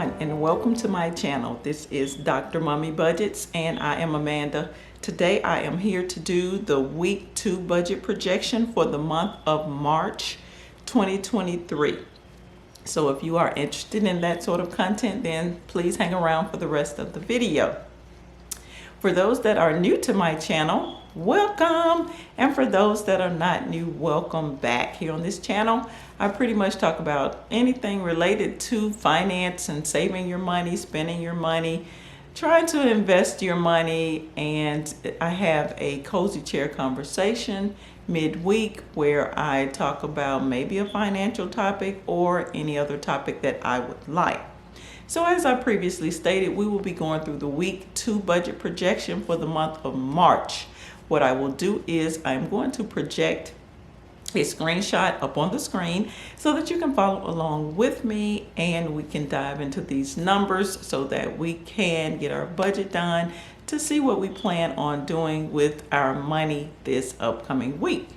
everyone, and welcome to my channel. This is Dr. Mommy Budgets, and I am Amanda. Today I am here to do the week 2 budget projection for the month of March 2023. So if you are interested in that sort of content, then please hang around for the rest of the video. For those that are new to my channel, welcome, and for those that are not new, welcome back. Here on this channel I pretty much talk about anything related to finance and saving your money, spending your money, trying to invest your money, and I have a cozy chair conversation midweek where I talk about maybe a financial topic or any other topic that I would like. So as I previously stated, we will be going through the week 2 budget projection for the month of March. What I will do is I'm going to project a screenshot up on the screen so that you can follow along with me and we can dive into these numbers so that we can get our budget done to see what we plan on doing with our money this upcoming week.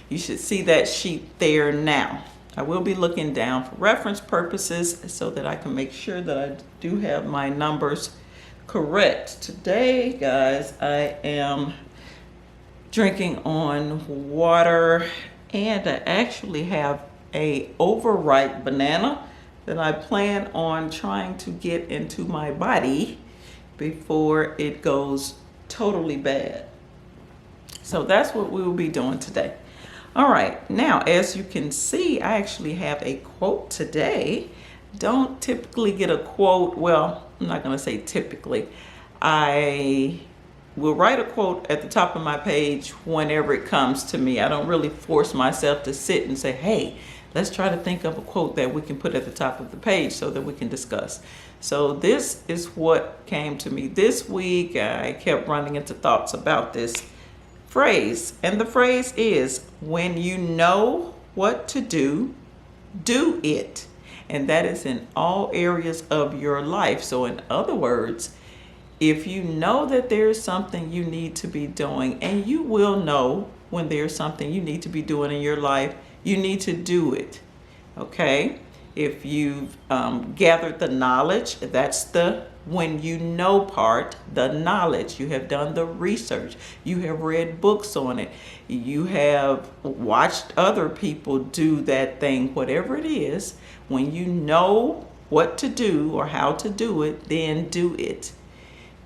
You should see that sheet there now. I will be looking down for reference purposes so that I can make sure that I do have my numbers correct. Today, guys, I am drinking on water, and I actually have a overripe banana that I plan on trying to get into my body before it goes totally bad. So that's what we will be doing today. All right, now as you can see, I actually have a quote today. Don't typically get a quote, well, I'm not gonna say typically. I will write a quote at the top of my page whenever it comes to me. I don't really force myself to sit and say, hey, let's try to think of a quote that we can put at the top of the page so that we can discuss. So this is what came to me this week. I kept running into thoughts about this phrase, and the phrase is, when you know what to do, do it. And that is in all areas of your life. So in other words, if you know that there's something you need to be doing, and you will know when there's something you need to be doing in your life, you need to do it, okay? If you've gathered the knowledge, that's the when you know part, the knowledge. You have done the research. You have read books on it. You have watched other people do that thing, whatever it is. When you know what to do or how to do it, then do it.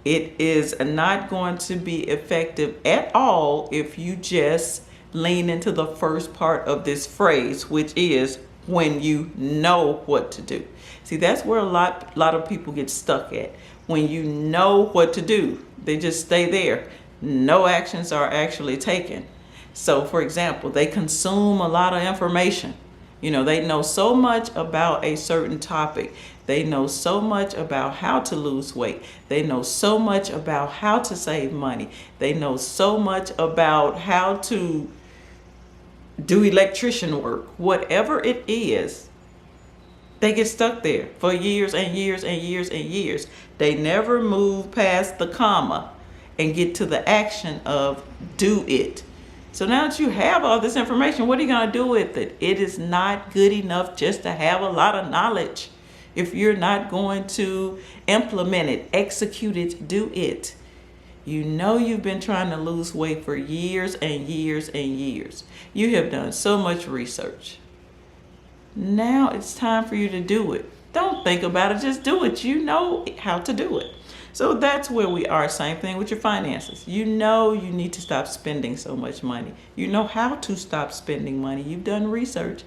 It is not going to be effective at all if you just lean into the first part of this phrase, which is when you know what to do. See, that's where a lot of people get stuck at. When you know what to do, they just stay there. No actions are actually taken. So for example, they consume a lot of information. You know, they know so much about a certain topic. They know so much about how to lose weight. They know so much about how to save money. They know so much about how to do electrician work. Whatever it is, they get stuck there for years and years and years and years. They never move past the comma and get to the action of do it. So now that you have all this information, what are you going to do with it? It is not good enough just to have a lot of knowledge. If you're not going to implement it, execute it, do it. You know you've been trying to lose weight for years and years and years. You have done so much research. Now it's time for you to do it. Don't think about it, just do it. You know how to do it. So that's where we are. Same thing with your finances. You know you need to stop spending so much money. You know how to stop spending money. You've done research.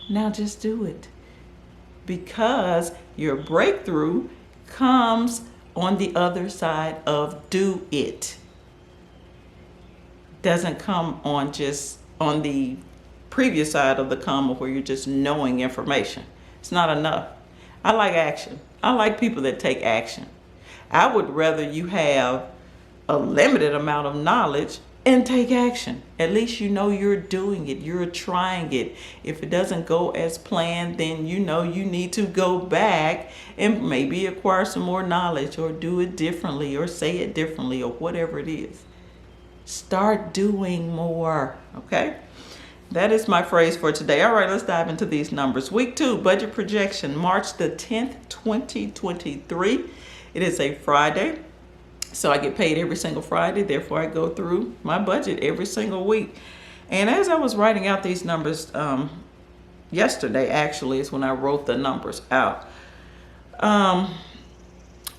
Now just do it. Because your breakthrough comes on the other side of do it. Doesn't come on just on the previous side of the comma where you're just knowing information. It's not enough. I like action. I like people that take action. I would rather you have a limited amount of knowledge and take action. At least you know you're doing it, you're trying it. If it doesn't go as planned, then you know you need to go back and maybe acquire some more knowledge or do it differently or say it differently or whatever it is. Start doing more, okay? That is my phrase for today. All right, let's dive into these numbers. Week 2, budget projection, March the 10th, 2023. It is a Friday, so I get paid every single Friday. Therefore, I go through my budget every single week. And as I was writing out these numbers, yesterday actually is when I wrote the numbers out. I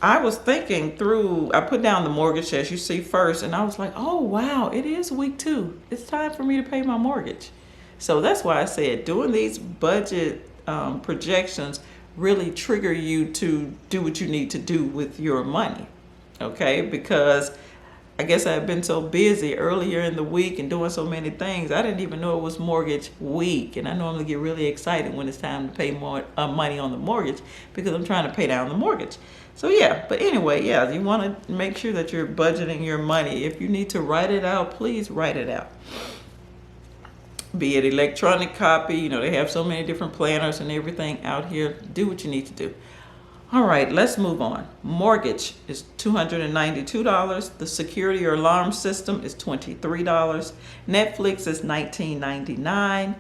was thinking through, I put down the mortgage as you see first, and I was like, oh wow, it is week 2. It's time for me to pay my mortgage. So that's why I said doing these budget projections really trigger you to do what you need to do with your money. Okay, because I guess I've been so busy earlier in the week and doing so many things, I didn't even know it was mortgage week. And I normally get really excited when it's time to pay more money on the mortgage because I'm trying to pay down the mortgage. So yeah, but anyway, yeah, you want to make sure that you're budgeting your money. If you need to write it out, please write it out. Be it electronic copy, they have so many different planners and everything out here. Do what you need to do. All right, let's move on. Mortgage is $292. The security or alarm system is $23. Netflix is $19.99.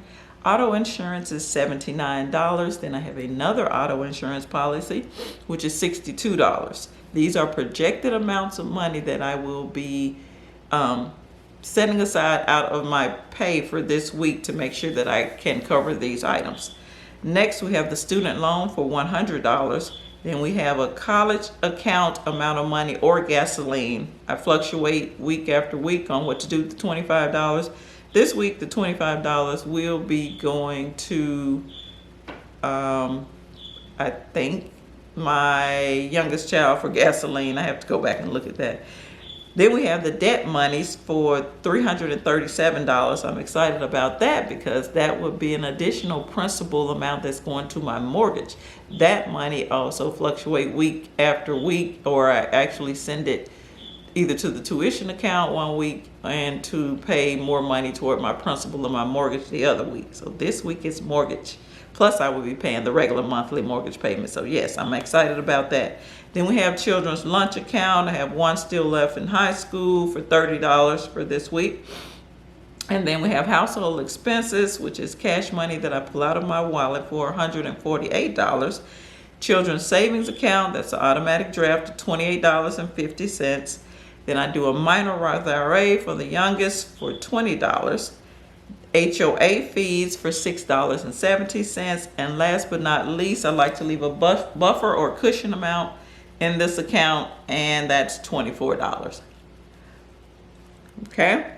Auto insurance is $79. Then I have another auto insurance policy, which is $62. These are projected amounts of money that I will be setting aside out of my pay for this week to make sure that I can cover these items. Next, we have the student loan for $100. Then we have a college account amount of money or gasoline. I fluctuate week after week on what to do with the $25. This week, the $25 will be going to, I think, my youngest child for gasoline. I have to go back and look at that. Then we have the debt monies for $337. I'm excited about that because that would be an additional principal amount that's going to my mortgage. That money also fluctuates week after week, or I actually send it either to the tuition account one week and to pay more money toward my principal of my mortgage the other week. So this week is mortgage. Plus I will be paying the regular monthly mortgage payment. So yes, I'm excited about that. Then we have children's lunch account. I have one still left in high school for $30 for this week. And then we have household expenses, which is cash money that I pull out of my wallet for $148. Children's savings account, that's an automatic draft of $28.50. Then I do a minor Roth IRA for the youngest for $20. HOA fees for $6.70. And last but not least, I like to leave a buffer or cushion amount in this account, and that's $24. Okay.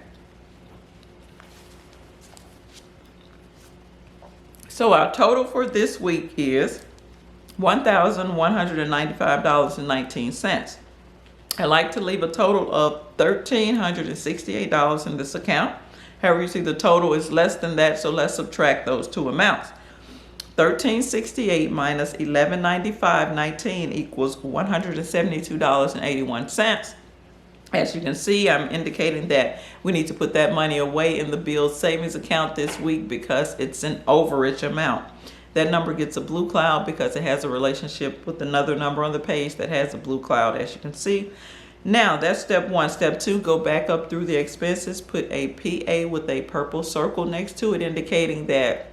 So our total for this week is $1,195.19. I like to leave a total of $1,368 in this account. However, you see the total is less than that, so let's subtract those two amounts. $1,368 minus $1,195.19 equals $172.81. As you can see, I'm indicating that we need to put that money away in the bill's savings account this week because it's an overage amount. That number gets a blue cloud because it has a relationship with another number on the page that has a blue cloud, as you can see. Now, that's step 1. Step 2, go back up through the expenses, put a PA with a purple circle next to it, indicating that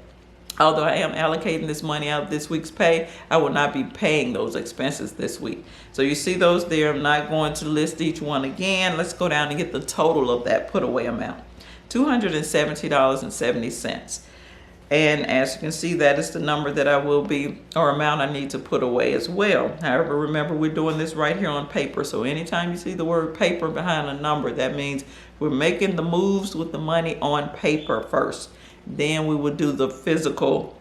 although I am allocating this money out of this week's pay, I will not be paying those expenses this week. So you see those there. I'm not going to list each one again. Let's go down and get the total of that put away amount. $270.70. And as you can see, that is the number that I will be, or amount I need to put away as well. However, remember, we're doing this right here on paper. So anytime you see the word paper behind a number, that means we're making the moves with the money on paper first. Then we will do the physical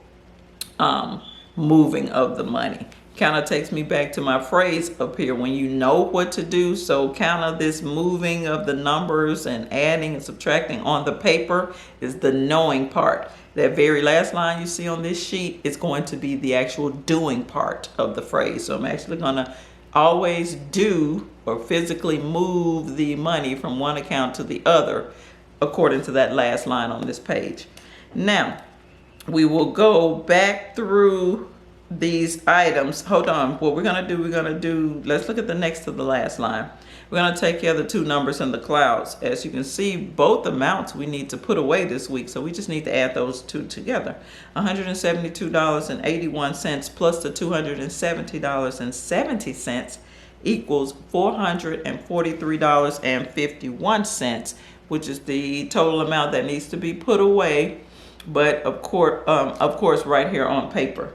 moving of the money. Kind of takes me back to my phrase up here, when you know what to do. So kind of this moving of the numbers and adding and subtracting on the paper is the knowing part. That very last line you see on this sheet is going to be the actual doing part of the phrase. So I'm actually going to always do or physically move the money from one account to the other according to that last line on this page. Now, we will go back through these items. Hold on. What we're going to do, let's look at the next to the last line. We're going to take care of the two numbers in the clouds. As you can see, both amounts we need to put away this week, so we just need to add those two together. $172.81 plus the $270.70 equals $443.51, which is the total amount that needs to be put away, but of course right here on paper.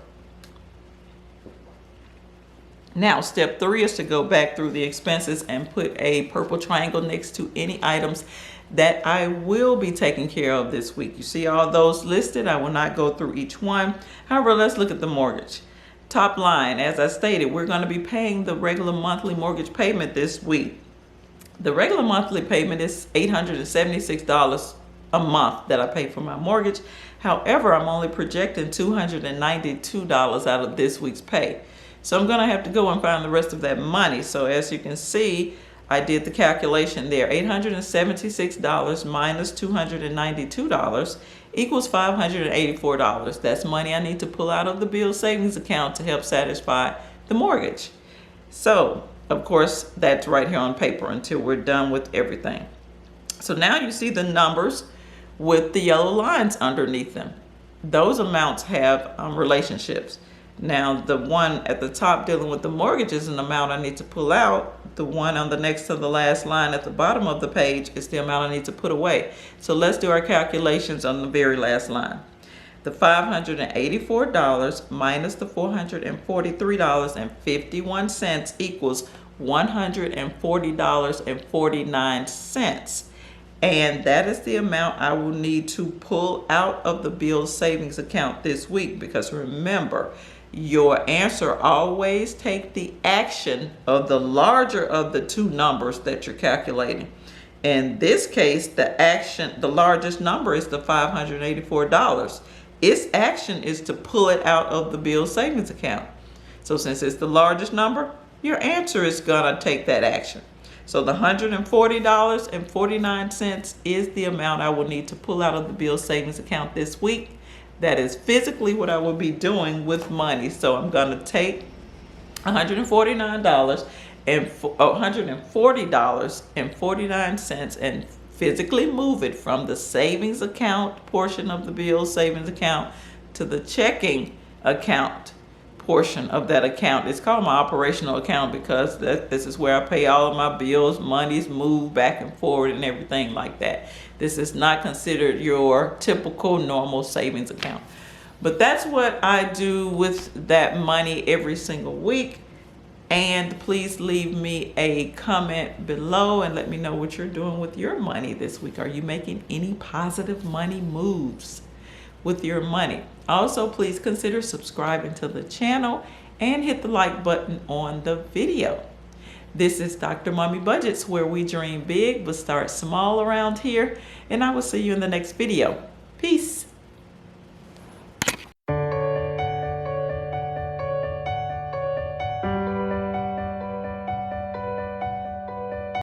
Now, step 3 is to go back through the expenses and put a purple triangle next to any items that I will be taking care of this week. You see all those listed. I will not go through each one. However, let's look at the mortgage. Top line, as I stated, we're going to be paying the regular monthly mortgage payment this week. The regular monthly payment is $876 a month that I pay for my mortgage. However, I'm only projecting $292 out of this week's pay. So I'm going to have to go and find the rest of that money. So as you can see, I did the calculation there. $876 minus $292 equals $584. That's money I need to pull out of the bill savings account to help satisfy the mortgage. So, of course, that's right here on paper until we're done with everything. So now you see the numbers with the yellow lines underneath them. Those amounts have relationships. Now, the one at the top dealing with the mortgage is an amount I need to pull out. The one on the next to the last line at the bottom of the page is the amount I need to put away. So let's do our calculations on the very last line. The $584 minus the $443.51 equals $140.49. And that is the amount I will need to pull out of the bill savings account this week, because remember, your answer always take the action of the larger of the two numbers that you're calculating. In this case, the largest number is the $584. Its action is to pull it out of the bill savings account. So since it's the largest number, your answer is gonna take that action. So the $140.49 is the amount I will need to pull out of the bill savings account this week. That is physically what I will be doing with money. So I'm going to take $140.49 and physically move it from the savings account portion of the bill savings account to the checking account portion of that account. It's called my operational account because this is where I pay all of my bills, monies move back and forward and everything like that. This is not considered your typical normal savings account. But that's what I do with that money every single week. And please leave me a comment below and let me know what you're doing with your money this week. Are you making any positive money moves with your money? Also, please consider subscribing to the channel and hit the like button on the video. This is Dr. Mommy Budgets, where we dream big but start small around here, and I will see you in the next video. Peace.